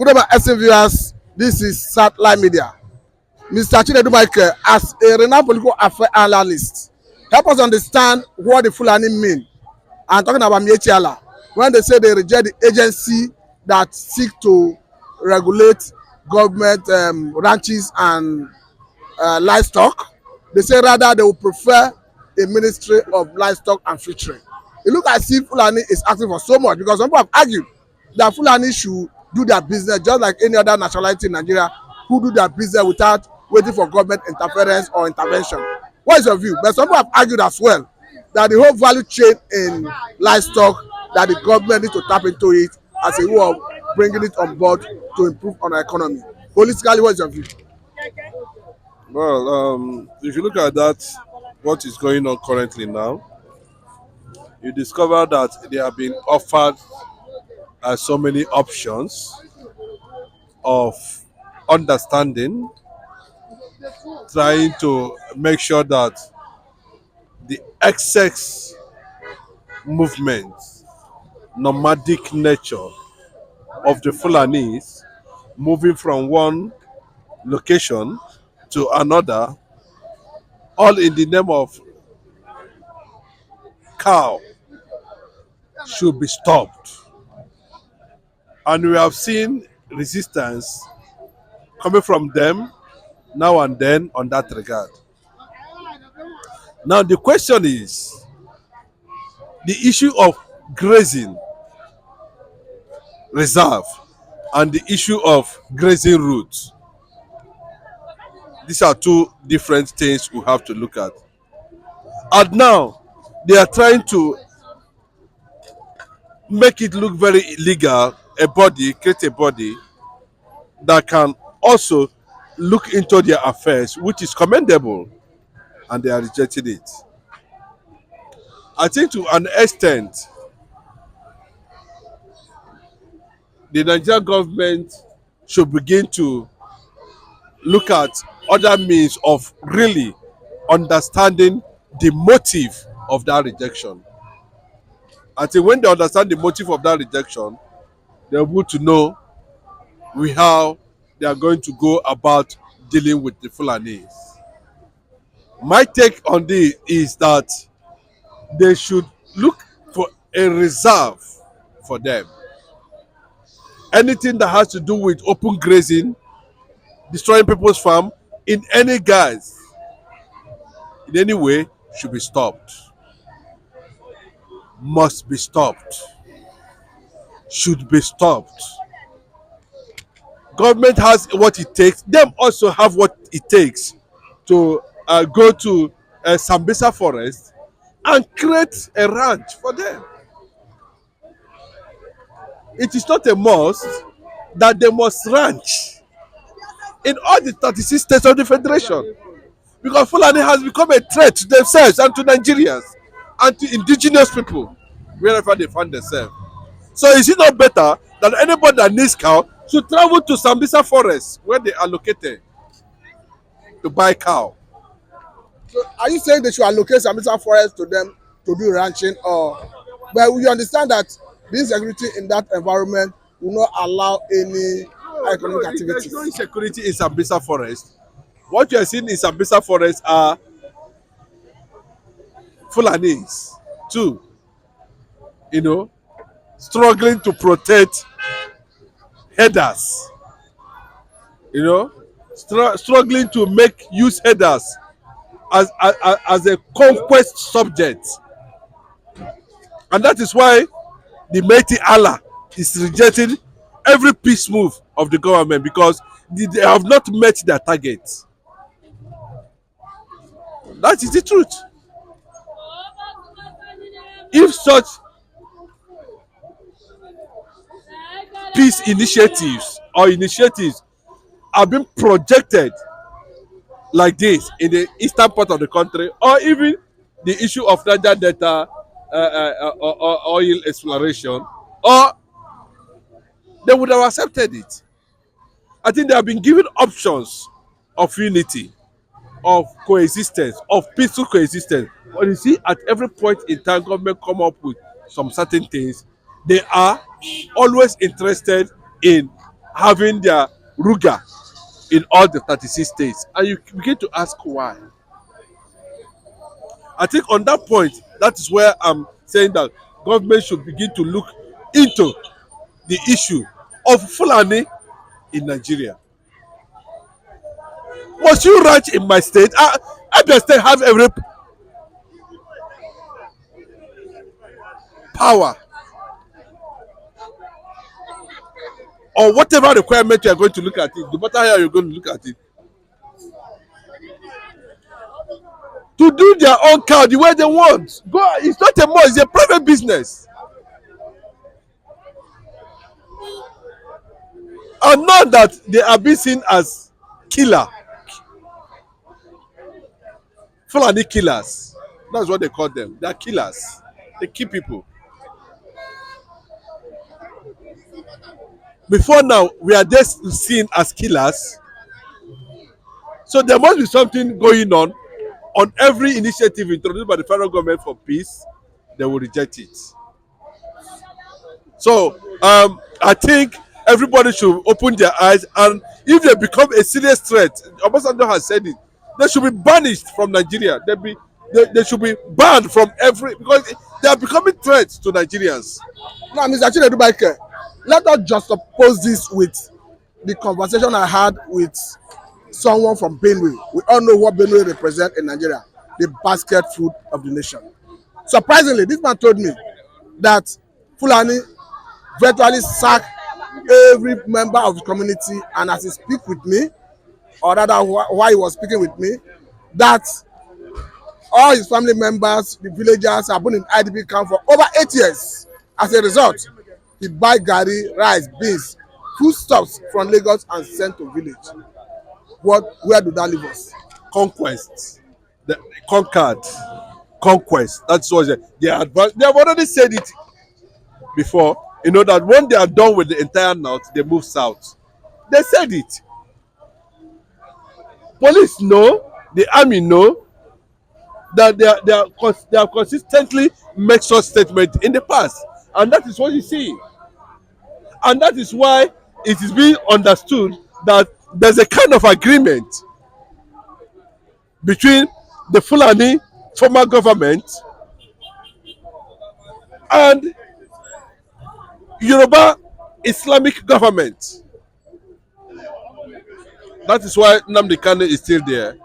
Good evening, SN viewers. This is Satellite Media. Mr. Chinedu Michael, as a renowned political affairs analyst, help us understand what the Fulani mean. I'm talking about Miyetti when they say they reject the agency that seek to regulate government ranches and livestock. They say rather they would prefer a Ministry of Livestock and Fisheries. It looks as if Fulani is asking for so much because some people have argued that Fulani should do their business just like any other nationality in Nigeria who do their business without waiting for government interference or intervention. What is your view? But some people have argued as well that the whole value chain in livestock, that the government needs to tap into it as a way of bringing it on board to improve on our economy. Politically, what is your view? Well, if you look at that, what is going on currently now, you discover that they have been offered so many options of understanding, trying to make sure that the excess movement, nomadic nature of the Fulanis moving from one location to another, all in the name of cow, should be stopped. And we have seen resistance coming from them now and then on that regard. Now the question is the issue of grazing reserve and the issue of grazing routes. These are two different things we have to look at. And now they are trying to make it look very illegal, create a body that can also look into their affairs, which is commendable, and they are rejecting it. I think to an extent, the Nigerian government should begin to look at other means of really understanding the motive of that rejection. I think when they understand the motive of that rejection, they're able to know how they are going to go about dealing with the Fulanis. My take on this is that they should look for a reserve for them. Anything that has to do with open grazing, destroying people's farm in any guise, in any way, should be stopped. Must be stopped. Should be stopped. Government has what it takes. Them also have what it takes to go to Sambisa forest and create a ranch for them. It is not a must that they must ranch in all the 36 states of the Federation, because Fulani has become a threat to themselves and to Nigerians and to indigenous people wherever they find themselves. So is it not better that anybody that needs cow should travel to Sambisa forest where they are located to buy cow? So are you saying they should allocate Sambisa forest to them to do ranching, or but we understand that the insecurity in that environment will not allow any economic activities? There's no insecurity in Sambisa forest. What you are seeing in Sambisa forest are Fulanis too, struggling to protect headers, struggling to use headers as a conquest subject. And that is why the Miyetti Allah is rejecting every peace move of the government, because they have not met their target. That is the truth. If such peace initiatives are being projected like this in the eastern part of the country, or even the issue of Niger Delta oil exploration, or they would have accepted it. I think they have been given options of unity, of coexistence, of peaceful coexistence. But you see, at every point in time, government come up with some certain things. They are always interested in having their ruga in all the 36 states. And you begin to ask why. I think on that point, that is where I'm saying that government should begin to look into the issue of Fulani in Nigeria. Must you ranch in my state? Abia State have every power or whatever requirement you are going to look at it, no matter how you're going to look at it, to do their own cow the way they want. Go, it's not a must, it's a private business. And not that they are being seen as killer. Fulani killers. That's what they call them. They are killers. They kill people. Before now, we are just seen as killers. So there must be something going on every initiative introduced by the federal government for peace. They will reject it. So I think everybody should open their eyes, and if they become a serious threat, Obasanjo has said it, they should be banished from Nigeria. They should be banned from every, because they are becoming threats to Nigerians. Now, Mr. Chinedu, let us just oppose this with the conversation I had with someone from Benue. We all know what Benue represents in Nigeria, the basket food of the nation. Surprisingly, this man told me that Fulani virtually sack every member of the community, and as he speak with me, or rather while he was speaking with me, that all his family members, the villagers, have been in IDP camp for over 8 years. As a result, he buy garri, rice, beans, foodstuffs from Lagos and sent to village. Where do that leave us? Conquest, the conquered, conquest. That's what they have already said it before. You know that when they are done with the entire north, they move south. They said it. Police know, the army know that they have consistently made such statements in the past, and that is what you see. And that is why it is being understood that there's a kind of agreement between the Fulani former government and Yoruba Islamic government. That is why Nnamdi Kanu is still there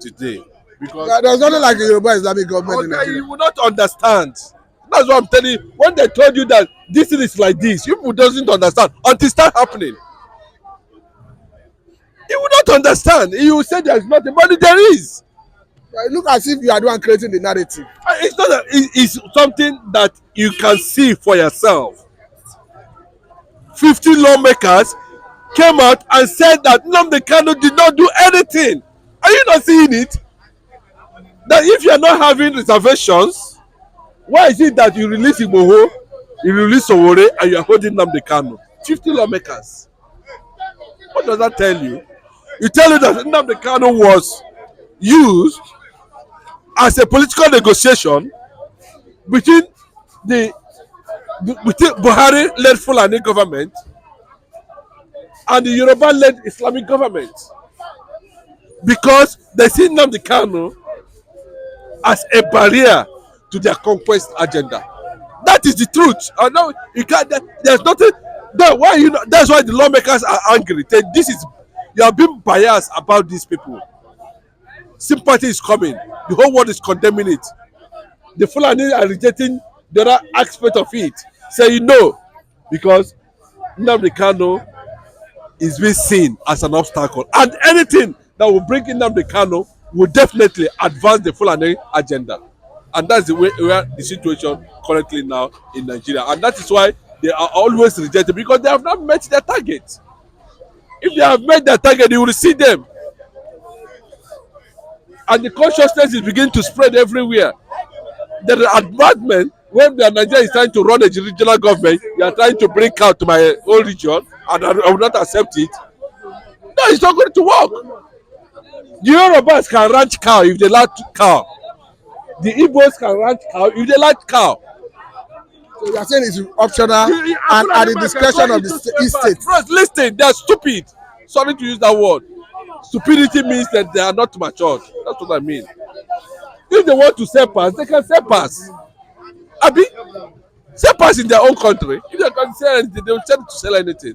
today. Because there's nothing like a Yoruba Islamic government in Nigeria. You will not understand. That's what I'm telling you. When they told you that this thing is like this, you doesn't understand until it start happening. You will not understand. You will say there is nothing, but there is. It looks as if you are the one creating the narrative. It's not. It's something that you can see for yourself. 50 lawmakers came out and said that Nnamdi Kanu did not do anything. Are you not seeing it? That if you are not having reservations, why is it that you release Igboho, you release Sowore, and you are holding Nnamdi Kanu? 50 lawmakers. What does that tell you? It tells you that Nnamdi Kanu was used as a political negotiation between the Buhari-led Fulani government and the Yoruba-led Islamic government, because they see Nnamdi Kanu as a barrier to their conquest agenda. That is the truth. I know you can't. There's nothing. That's why the lawmakers are angry. You are being biased about these people. Sympathy is coming. The whole world is condemning it. The Fulani are rejecting the other aspect of it, saying no, because Nnamdi Kanu is being seen as an obstacle, and anything that will bring in Nnamdi Kanu will definitely advance the Fulani agenda. And that's the way where the situation currently now in Nigeria, and that is why they are always rejected, because they have not met their target. If they have met their target, you will see them, and the consciousness is beginning to spread everywhere. There is advancement when Nigeria is trying to run a regional government. You are trying to bring cow to my own region, and I will not accept it. No, it's not going to work. The Yorubas can ranch cow if they like cow. The Igbos can ranch cow if they like cow. So you are saying it's optional and at the discretion of the each state. First, listen, they are stupid. Sorry to use that word. Stupidity means that they are not matured. That's what I mean. If they want to sell pass, they can sell pass. Abi, sell pass in their own country. If they can sell anything, they will tell to sell anything.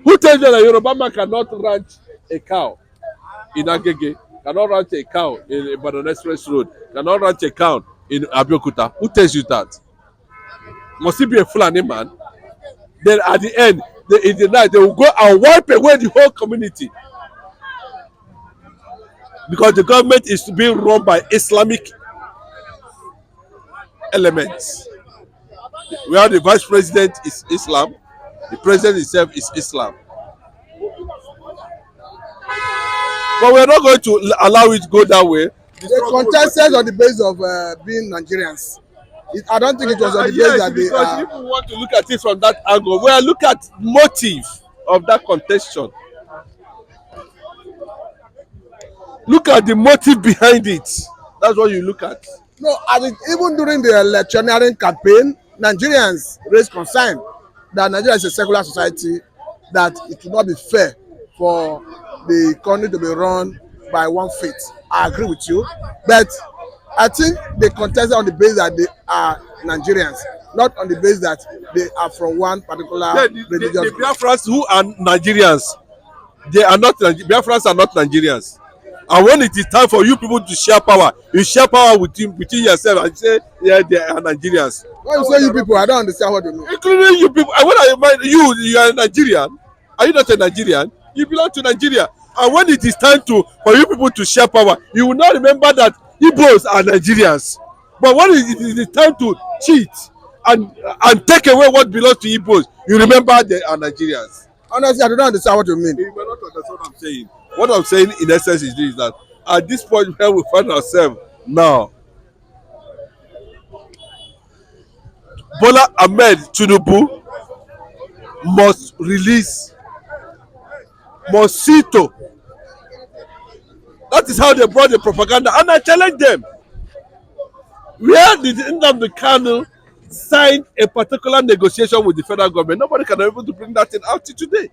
Who tells you that Yoruba man cannot ranch a cow in Agege, cannot ranch a cow in Ibadan Express Road, cannot ranch a cow in Abeokuta? Who tells you that? Must he be a Fulani man? Then at the end, in the night, they will go and wipe away the whole community. Because the government is being run by Islamic elements. Where the vice president is Islam, the president himself is Islam. But we're not going to allow it to go that way. They contested on the basis of being Nigerians. I don't think it was on the basis that they because people want to look at it from that angle. Well, look at motive of that contention. Look at the motive behind it. That's what you look at. No, I mean, even during the electioneering campaign, Nigerians raised concern that Nigeria is a secular society, that it will not be fair for the country to be run by one faith. I agree with you, but I think they contested on the basis that they are Nigerians, not on the basis that they are from one particular religious group. The Biafrans who are Nigerians, they are not. Biafrans are not Nigerians. And when it is time for you people to share power, you share power between yourself and say, yeah, they are Nigerians. When you say you people, I don't understand what you mean. Including you people. When you are a Nigerian. Are you not a Nigerian? You belong to Nigeria. And when it is time for you people to share power, you will not remember that Igbos are Nigerians. But when it is time to cheat and take away what belongs to Igbos, you remember they are Nigerians. Honestly, I don't understand what you mean. You may not understand what I'm saying. What I'm saying in essence is this, that at this point where we find ourselves now, Bola Ahmed Tinubu must release Mosito. That is how they brought the propaganda, and I challenge them. Where did Nnamdi Kanu sign a particular negotiation with the federal government? Nobody can be able to bring that thing out today.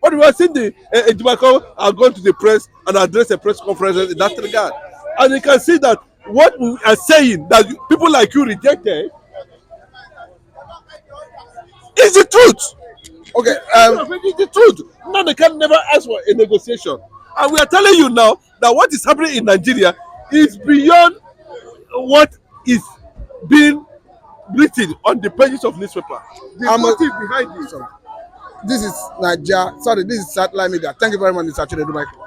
But we have seen the Ejimako are going to the press and address a press conference in that regard. And you can see that what we are saying, that people like you rejected, is the truth. Okay. It's the truth. Now they can never ask for a negotiation. And we are telling you now that what is happening in Nigeria is beyond what is being written on the pages of newspaper. The motive behind it. This is Nigeria. Sorry, this is Satellite Media. Thank you very much, Mr. Chinedu Michael.